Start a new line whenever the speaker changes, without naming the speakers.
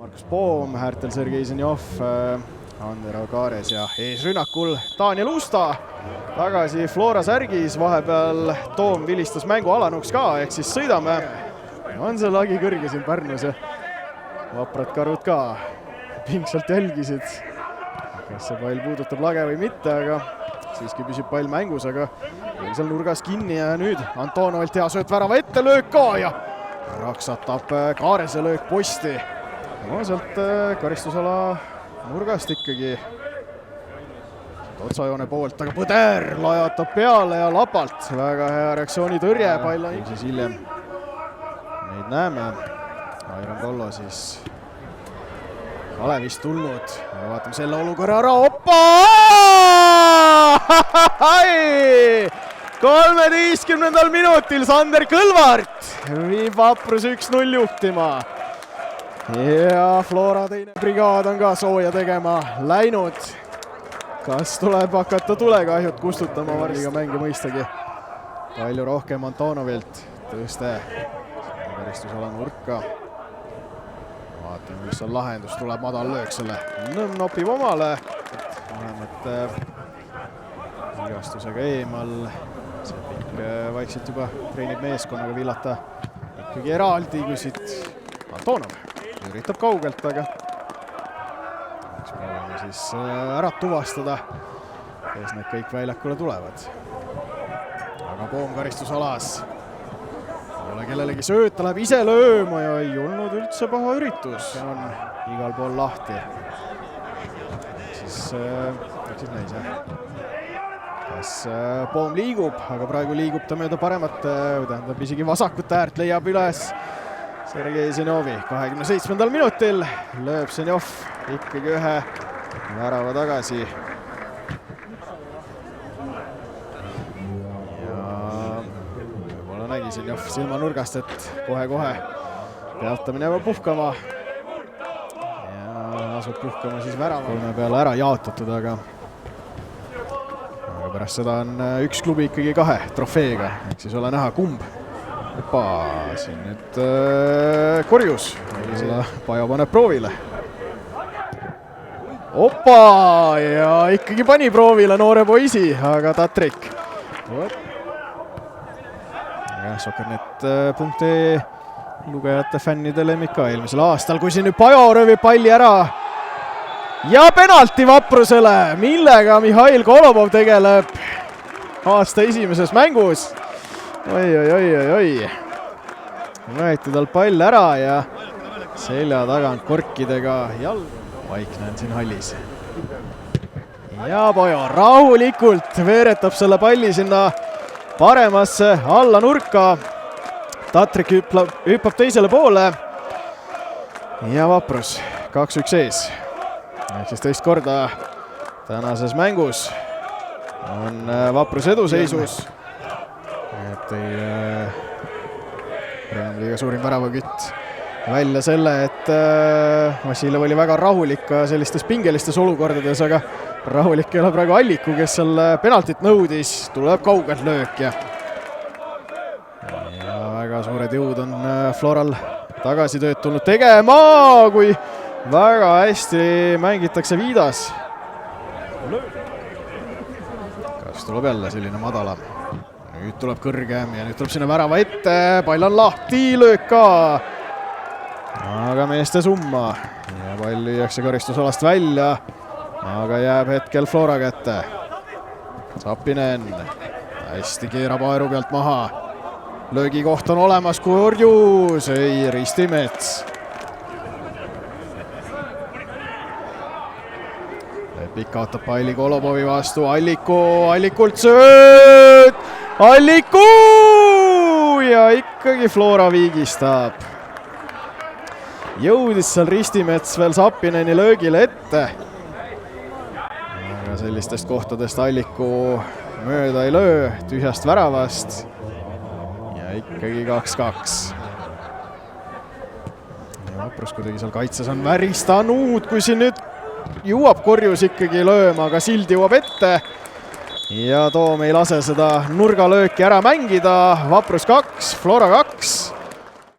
Markus Poom, Härtel Sergei Zenjov, Ander Agares ja eesrünnakul Daniel Usta. Tagasi Flora särgis, vahepeal Toom vilistas mängu alanuks ka, ehk siis sõidame. On see lagi kõrge siin Pärnus ja vaprad karud ka pingsalt jälgisid, kas see pall puudutab lage või mitte, aga siiski püsib pall mängus, aga seal nurgas kinni ja nüüd Antonovilt hea sööt värava ette, löök ka ja raksatab Kaarese löök posti. No sealt karistusala nurgast ikkagi otsajoone poolt, aga Põder lajatab peale ja lapalt. Väga hea reaktsioonitõrje, pall on siis hiljem. Neid näeme. Airon Kollo siis Kalevist tulnud. Vaatame selle olukorra ära. Oppa! 13. minutil Sander Kõlvart viib Vaprus 1-0 juhtima. Ja Flora teine brigaad on ka sooja tegema läinud. Kas tuleb hakata tulekahjut kustutama varliga mänge mõistagi. Palju rohkem Antonovilt. Tõste karistusala nurka. Vaatame, mis on lahendus. Tuleb madal löök selle. Nõmm nopib omale. Vähemalt vigastusega eemal. Sepik vaikselt juba treenib meeskonnaga villata. Ikkagi eraldi küsid Antonov. Üritab kaugelt, aga proovime siis ära tuvastada, kes need kõik väljakule tulevad. Aga Poom karistusalas. Ole kellelegi sööta, läheb ise lööma ja ei olnud üldse paha üritus. On igal pool lahti. Siis näis, kas Poom liigub, aga praegu liigub ta mööda paremat, tähendab isegi vasakut äärt leiab üles Sergei Zenjovi 27. minutil lööb Zenjov ikkagi ühe värava tagasi. Ja võib-olla nägi Zenjov silmanurgast, et kohe-kohe peatamine peab puhkama. Ja asub puhkama siis värava. Kolme peale ära jaotatud, aga pärast seda on üks klubi ikkagi 2 trofeega. Ehk siis ole näha, kumb. Opa, siin nüüd korjus. Paja paneb proovile. Opa, ja ikkagi pani proovile noore poisi, aga Tatrik. Soccernet.ee lugejate fännide lemmik ka eelmisel aastal, kui siin nüüd Pajo röövib palli ära. Ja penalti Vaprusele, millega Mihhail Kolobov tegeleb aasta esimeses mängus. Oi. Võeti tal pall ära ja selja tagant korkidega jalg. Vaikne on siin hallis. Ja Pojo rahulikult veeretab selle palli sinna paremasse alla nurka. Tatrik hüppab teisele poole. Ja Vaprus 2-1 ees. Ehk siis teist korda tänases mängus on Vaprus eduseisus. Tõi liiga suurim väravakütt välja selle, et Vassiljev oli väga rahulik ka sellistes pingelistes olukordades, aga rahulik ei ole praegu Alliku, kes seal penaltit nõudis, tuleb kaugelt löök ja väga suured jõud on Floral tagasitööd tulnud tegema, kui väga hästi mängitakse Viidas. Kas tuleb jälle selline madalam? Nüüd tuleb kõrgem ja nüüd tuleb sinna värava ette, pall on lahti, löök ka. Aga meeste summa ja pall lüüakse karistusalast välja, aga jääb hetkel Flora kätte. Sapinen hästi keerab aeru pealt maha. Löögikoht on olemas, korjus, ei Ristimets. Lepik kaotab palli Kolobovi vastu, Allikult sööt! Alliku ja ikkagi Flora viigistab. Jõudis seal Ristimets veel Sapineni löögile ette. Aga sellistest kohtadest Alliku mööda ei löö, tühjast väravast. Ja ikkagi 2-2. Ja Vaprus kuidagi seal kaitses on väristanud, kui siin nüüd jõuab korjus ikkagi lööma, aga Sild jõuab ette. Ja Toom ei lase seda nurgalööki ära mängida. Vaprus 2, Flora 2.